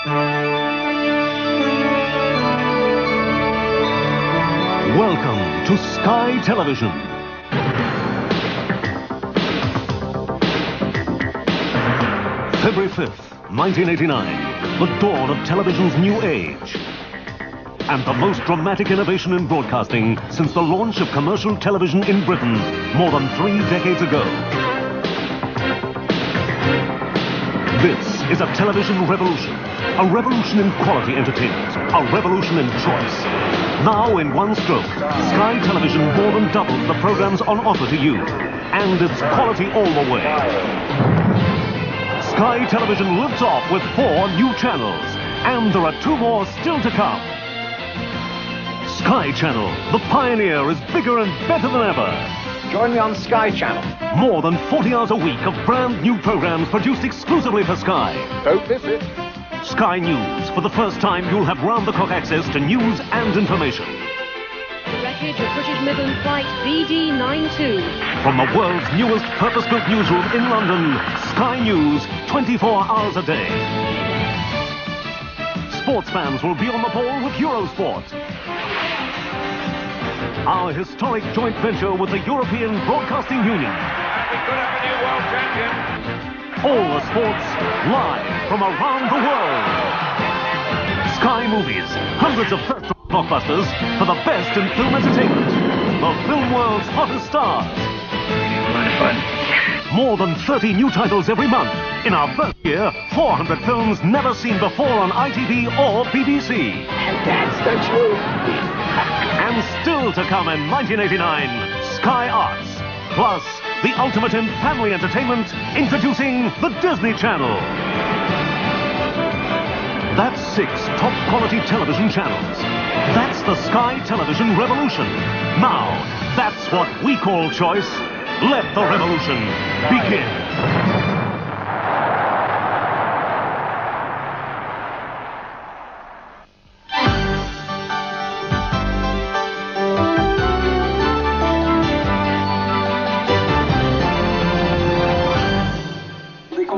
Welcome to Sky Television. February 5th, 1989, the dawn of television's new age. And the most dramatic innovation in broadcasting since the launch of commercial television in Britain more than 3 decades ago. This is a television revolution. A revolution in quality entertainment. A revolution in choice. Now, in one stroke, Sky Television more than doubles the programs on offer to you. And it's quality all the way. Sky Television lifts off with 4 new channels. And there are 2 more still to come. Sky Channel, the pioneer, is bigger and better than ever. Join me on Sky Channel. More than 40 hours a week of brand new programs produced exclusively for Sky. Don't miss it. Sky News. For the first time, you'll have round-the-clock access to news and information. The wreckage of British Midland Flight BD92. From the world's newest purpose-built newsroom in London, Sky News, 24 hours a day. Sports fans will be on the ball with Eurosport. Our historic joint venture with the European Broadcasting Union. We could have a new world champion. All the sports live from around the world. Sky Movies, hundreds of first blockbusters for the best in film entertainment. The film world's hottest stars. More than 30 new titles every month. In our first year, 400 films never seen before on ITV or BBC. And that's the truth. And still to come in 1989, Sky Arts. Plus, the ultimate in family entertainment, introducing the Disney Channel. That's 6 top-quality television channels. That's the Sky Television revolution. Now, that's what we call choice. Let the revolution begin.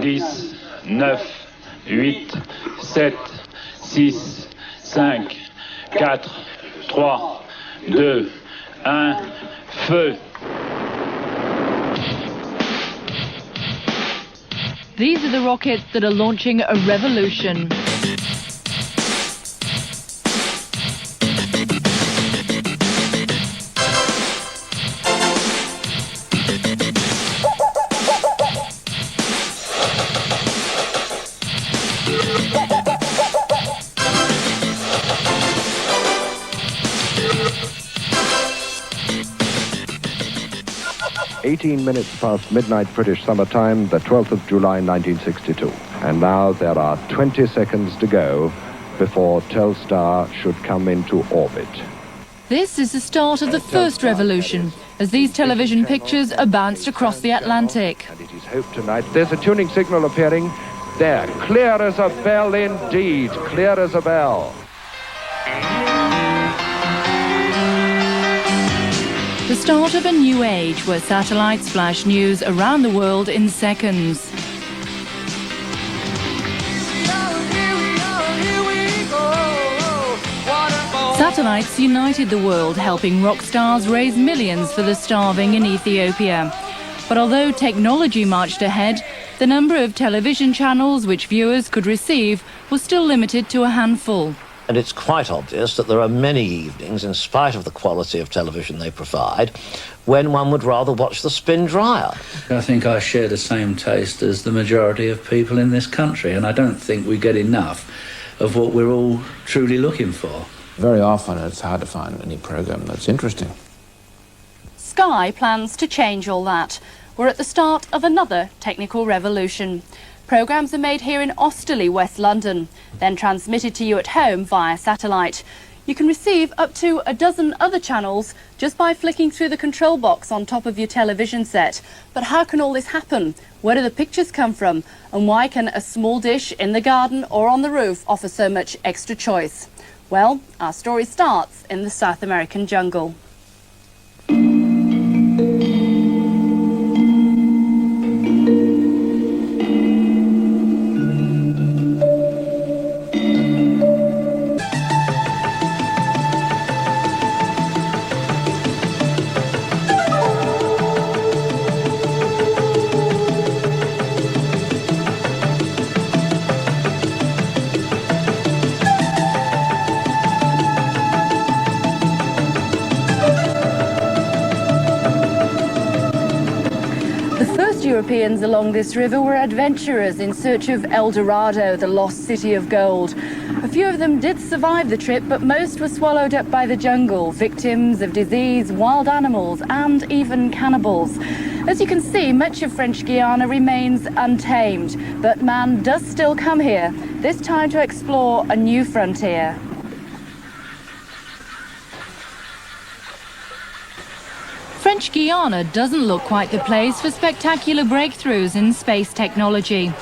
Dix, 9, 8, 7, 6, 5, 4, 3, 2, 1, feu. These are the rockets that are launching a revolution. Past midnight British summer time, the 12th of July 1962. And now there are 20 seconds to go before Telstar should come into orbit. This is the start of the first revolution, as these television pictures are bounced across the Atlantic. And it is hoped tonight. There's a tuning signal appearing there. Clear as a bell indeed. Clear as a bell. The start of a new age where satellites flash news around the world in seconds. Satellites united the world, helping rock stars raise millions for the starving in Ethiopia. But although technology marched ahead, the number of television channels which viewers could receive was still limited to a handful. And it's quite obvious that there are many evenings, in spite of the quality of television they provide, when one would rather watch the spin dryer. I think I share the same taste as the majority of people in this country, and I don't think we get enough of what we're all truly looking for. Very often it's hard to find any program that's interesting. Sky plans to change all that. We're at the start of another technical revolution. Programmes are made here in Osterley, West London, then transmitted to you at home via satellite. You can receive up to a dozen other channels just by flicking through the control box on top of your television set. But how can all this happen? Where do the pictures come from? And why can a small dish in the garden or on the roof offer so much extra choice? Well, our story starts in the South American jungle. Europeans along this river were adventurers in search of El Dorado, the lost city of gold. A few of them did survive the trip, but most were swallowed up by the jungle, victims of disease, wild animals, and even cannibals. As you can see, much of French Guiana remains untamed, but man does still come here, this time to explore a new frontier. French Guiana doesn't look quite the place for spectacular breakthroughs in space technology.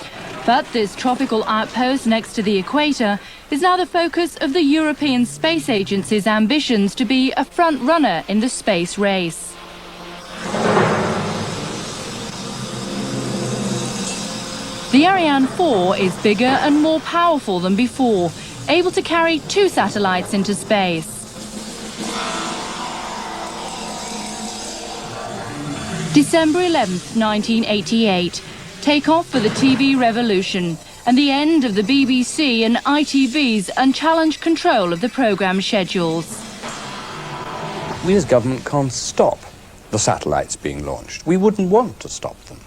But this tropical outpost next to the equator is now the focus of the European Space Agency's ambitions to be a front runner in the space race. The Ariane 4 is bigger and more powerful than before, able to carry 2 satellites into space. December 11th, 1988. Take-off for the TV revolution and the end of the BBC and ITV's unchallenged control of the programme schedules. We as government can't stop the satellites being launched. We wouldn't want to stop them.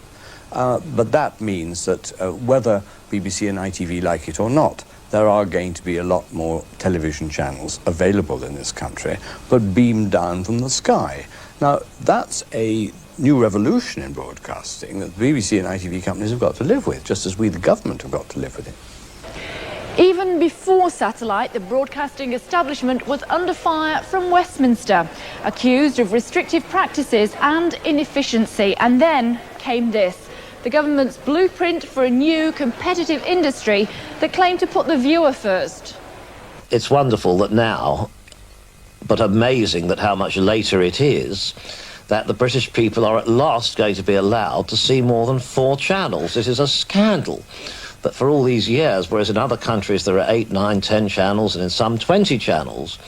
But that means that whether BBC and ITV like it or not, there are going to be a lot more television channels available in this country, but beamed down from the sky. Now, that's a new revolution in broadcasting that the BBC and ITV companies have got to live with, just as we, the government, have got to live with it. Even before satellite, the broadcasting establishment was under fire from Westminster, accused of restrictive practices and inefficiency. And then came this, the government's blueprint for a new competitive industry that claimed to put the viewer first. It's wonderful that now, but amazing that how much later it is, that the British people are at last going to be allowed to see more than 4 channels. It is a scandal that for all these years, whereas in other countries there are 8, 9, 10 channels, and in some 20 channels,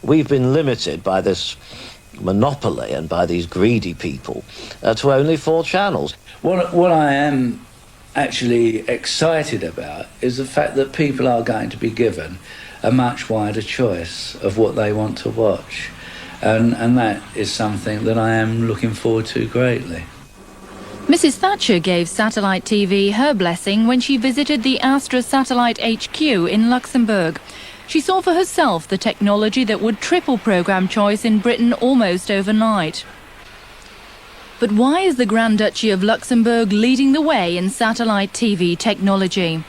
we've been limited by this monopoly and by these greedy people to only 4 channels. What I am actually excited about is the fact that people are going to be given a much wider choice of what they want to watch. And that is something that I am looking forward to greatly. Mrs. Thatcher gave satellite TV her blessing when she visited the Astra Satellite HQ in Luxembourg. She saw for herself the technology that would triple programme choice in Britain almost overnight. But why is the Grand Duchy of Luxembourg leading the way in satellite TV technology?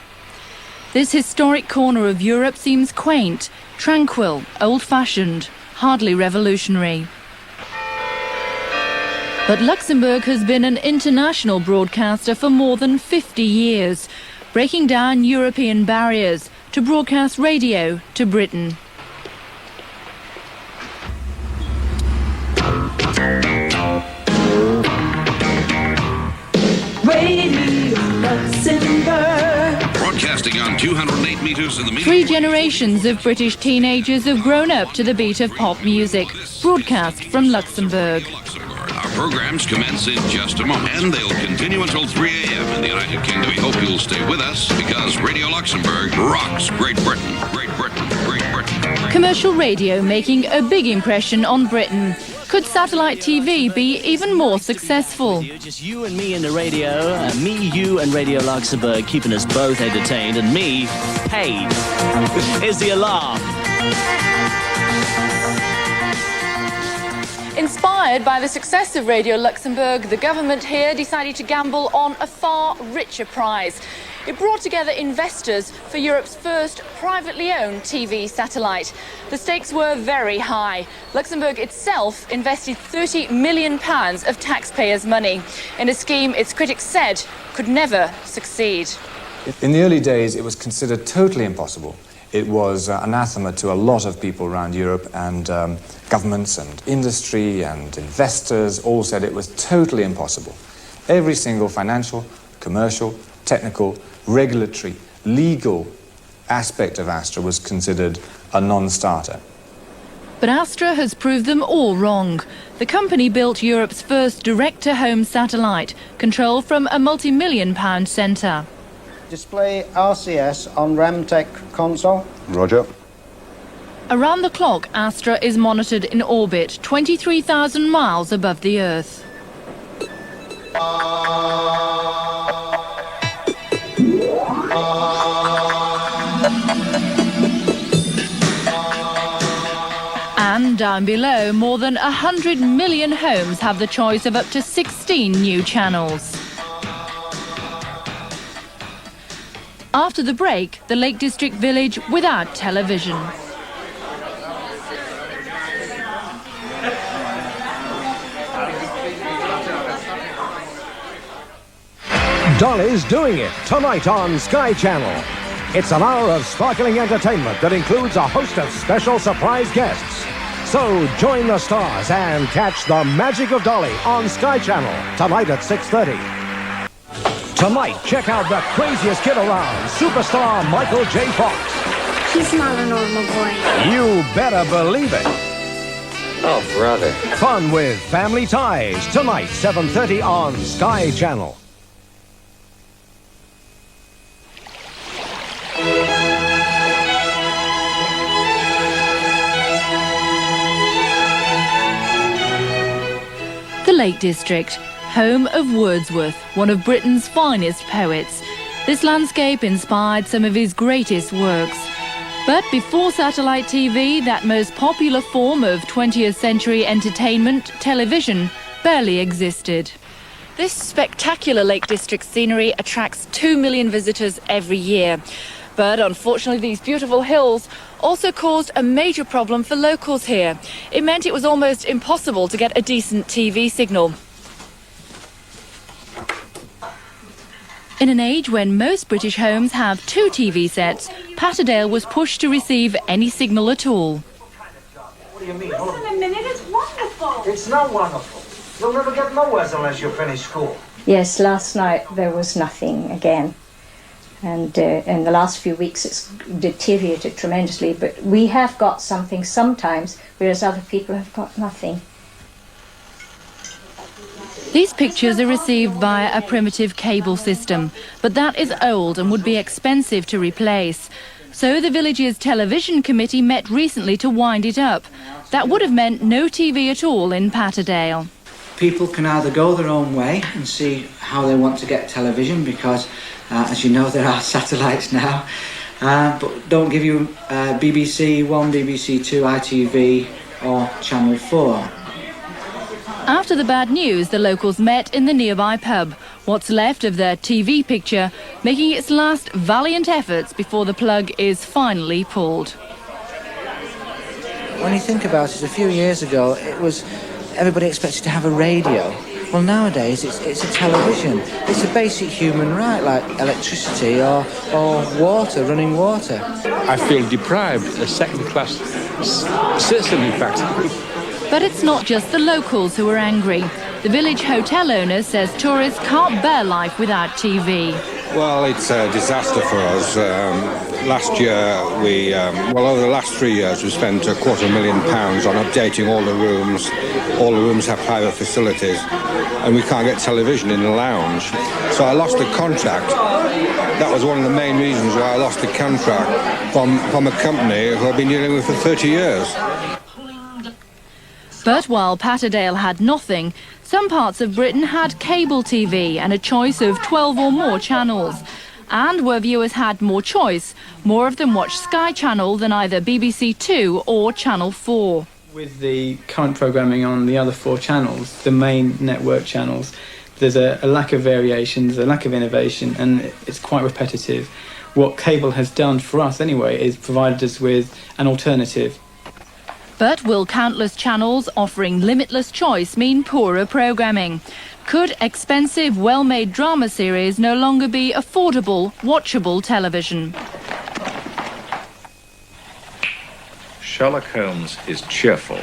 This historic corner of Europe seems quaint, tranquil, old-fashioned, hardly revolutionary. But Luxembourg has been an international broadcaster for more than 50 years, breaking down European barriers to broadcast radio to Britain. Radio Luxembourg. Broadcasting on 208 meters in the medium. 3 generations of British teenagers have grown up to the beat of pop music, broadcast from Luxembourg. Our programs commence in just a moment, and they'll continue until 3 a.m. in the United Kingdom. We hope you'll stay with us, because Radio Luxembourg rocks Great Britain, Great Britain, Great Britain. Commercial radio making a big impression on Britain. Could satellite TV be even more successful? Just you and me in the radio, me, you and Radio Luxembourg, keeping us both entertained, and me paid. Here's the alarm. Inspired by the success of Radio Luxembourg, the government here decided to gamble on a far richer prize. It brought together investors for Europe's first privately owned TV satellite. The stakes were very high. Luxembourg itself invested £30 million of taxpayers' money in a scheme its critics said could never succeed. In the early days, it was considered totally impossible. It was anathema to a lot of people around Europe, and governments and industry and investors all said it was totally impossible. Every single financial, commercial, technical, regulatory, legal aspect of Astra was considered a non-starter. But Astra has proved them all wrong. The company built Europe's first direct-to-home satellite, controlled from a multi-million-pound centre. Display RCS on Ramtech console. Roger. Around the clock, Astra is monitored in orbit, 23,000 miles above the Earth. And down below, more than 100 million homes have the choice of up to 16 new channels. After the break, the Lake District village without television. Dolly's Doing It, tonight on Sky Channel. It's an hour of sparkling entertainment that includes a host of special surprise guests. So join the stars and catch the magic of Dolly on Sky Channel tonight at 6:30. Tonight, check out the craziest kid around, superstar Michael J. Fox. He's not a normal boy. You better believe it. Oh, brother. Fun with Family Ties tonight, 7:30 on Sky Channel. The Lake District, home of Wordsworth, one of Britain's finest poets. This landscape inspired some of his greatest works. But before satellite TV, that most popular form of 20th century entertainment, television, barely existed. This spectacular Lake District scenery attracts 2 million visitors every year. But unfortunately, these beautiful hills also caused a major problem for locals here. It meant it was almost impossible to get a decent TV signal. In an age when most British homes have 2 TV sets, Patterdale was pushed to receive any signal at all. What do you mean? Listen a minute, it's wonderful. It's not wonderful. You'll never get nowhere unless you finish school. Yes, last night there was nothing again. And in the last few weeks it's deteriorated tremendously. But we have got something sometimes, whereas other people have got nothing. These pictures are received via a primitive cable system, but that is old and would be expensive to replace. So the village's television committee met recently to wind it up. That would have meant no TV at all in Patterdale. People can either go their own way and see how they want to get television, because as you know, there are satellites now, but don't give you BBC 1, BBC 2, ITV or Channel 4. After the bad news, the locals met in the nearby pub, what's left of their TV picture, making its last valiant efforts before the plug is finally pulled. When you think about it, a few years ago, it was everybody expected to have a radio. Well, nowadays it's a television. It's a basic human right, like electricity or water, running water. I feel deprived, a second-class citizen, in fact. But it's not just the locals who are angry. The village hotel owner says tourists can't bear life without TV. Well, it's a disaster for us. Last year, over the last 3 years, we spent £250,000 on updating all the rooms. All the rooms have private facilities, and we can't get television in the lounge. So I lost the contract. That was one of the main reasons why I lost the contract from a company who I've been dealing with for 30 years. But while Patterdale had nothing, some parts of Britain had cable TV and a choice of 12 or more channels. And where viewers had more choice, more of them watched Sky Channel than either BBC 2 or Channel 4. With the current programming on the other 4 channels, the main network channels, there's a lack of variations, a lack of innovation, and it's quite repetitive. What cable has done for us anyway is provided us with an alternative. But will countless channels offering limitless choice mean poorer programming? Could expensive, well-made drama series no longer be affordable, watchable television? Sherlock Holmes is cheerful,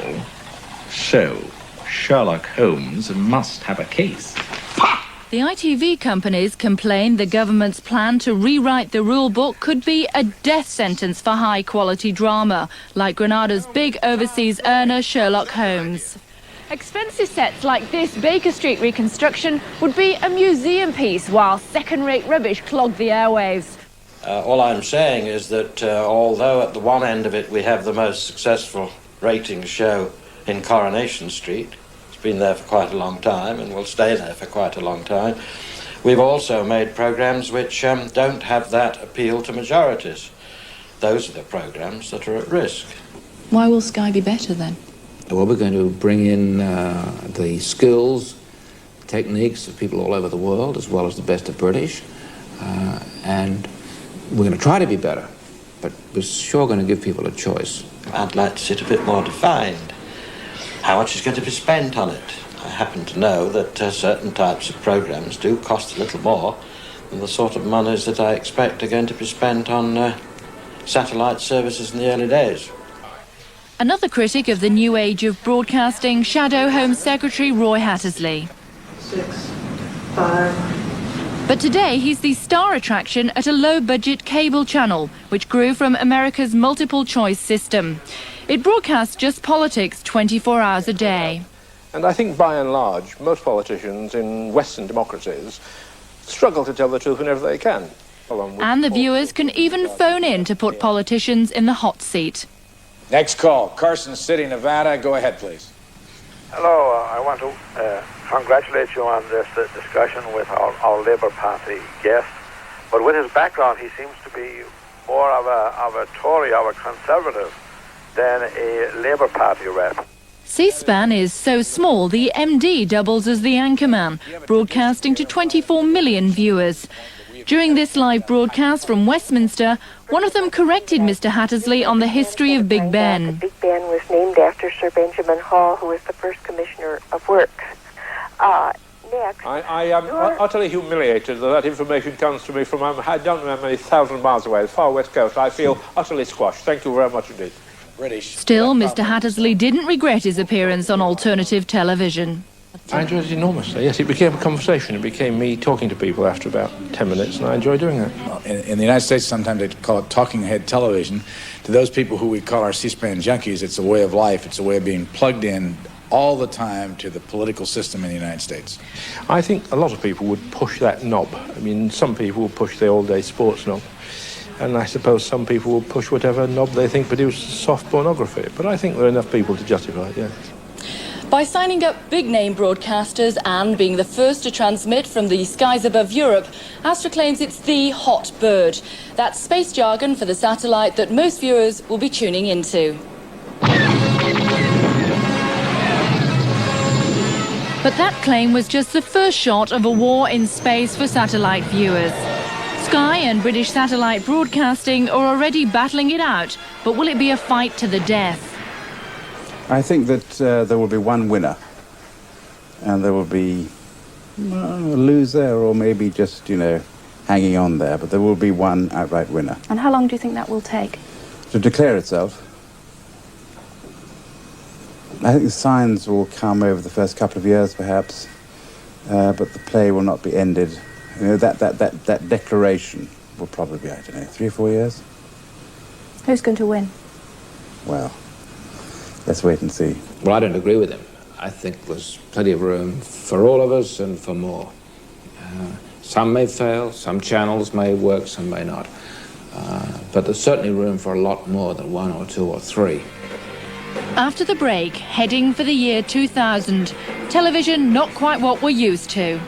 so Sherlock Holmes must have a case. The ITV companies complain the government's plan to rewrite the rule book could be a death sentence for high-quality drama, like Granada's big overseas earner Sherlock Holmes. Expensive sets like this Baker Street reconstruction would be a museum piece, while second-rate rubbish clogged the airwaves. All I'm saying is that although at the one end of it we have the most successful ratings show in Coronation Street, it's It's been there for quite a long time and will stay there for quite a long time. We've also made programmes which don't have that appeal to majorities. Those are the programmes that are at risk. Why will Sky be better then? Well, we're going to bring in the skills, techniques of people all over the world, as well as the best of British, and we're going to try to be better, but we're sure going to give people a choice. I'd like to see it a bit more defined. How much is going to be spent on it? I happen to know that certain types of programmes do cost a little more than the sort of monies that I expect are going to be spent on satellite services in the early days. Another critic of the new age of broadcasting, Shadow Home Secretary Roy Hattersley. 6, 5. But today he's the star attraction at a low-budget cable channel, which grew from America's multiple-choice system. It broadcasts just politics 24 hours a day. And I think, by and large, most politicians in Western democracies struggle to tell the truth whenever they can. And the viewers can even phone in to put politicians in the hot seat. Next call, Carson City, Nevada. Go ahead, please. Hello, I want to congratulate you on this discussion with our Labour Party guest. But with his background, he seems to be more of a Tory, of a Conservative, than a Labour Party rep. C-SPAN is so small, the MD doubles as the anchorman, broadcasting to 24 million viewers. During this live broadcast from Westminster, one of them corrected Mr. Hattersley on the history of Big Ben. Big Ben was named after Sir Benjamin Hall, who was the first Commissioner of Works. Next, I am utterly humiliated that information comes to me from, I don't know how many thousand miles away, the far west coast. I feel utterly squashed. Thank you very much indeed. Still, Mr. Hattersley didn't regret his appearance on alternative television. I enjoyed it enormously, yes. It became a conversation. It became me talking to people after about 10 minutes, and I enjoy doing that. In the United States, sometimes they call it talking head television. To those people who we call our C-SPAN junkies, it's a way of life. It's a way of being plugged in all the time to the political system in the United States. I think a lot of people would push that knob. I mean, some people would push the all-day sports knob. And I suppose some people will push whatever knob they think produces soft pornography. But I think there are enough people to justify it, yes. By signing up big-name broadcasters and being the first to transmit from the skies above Europe, Astra claims it's the hot bird. That's space jargon for the satellite that most viewers will be tuning into. But that claim was just the first shot of a war in space for satellite viewers. Sky and British Satellite Broadcasting are already battling it out, but will it be a fight to the death? I think that there will be one winner, and there will be a loser, or maybe just, hanging on there, but there will be one outright winner. And how long do you think that will take? To declare itself. I think the signs will come over the first couple of years, perhaps, but the play will not be ended. That declaration will probably be, 3 or 4 years. Who's going to win? Well, let's wait and see. Well, I don't agree with him. I think there's plenty of room for all of us and for more. Some may fail, some channels may work, some may not. But there's certainly room for a lot more than 1 or 2 or 3. After the break, heading for the year 2000, television not quite what we're used to.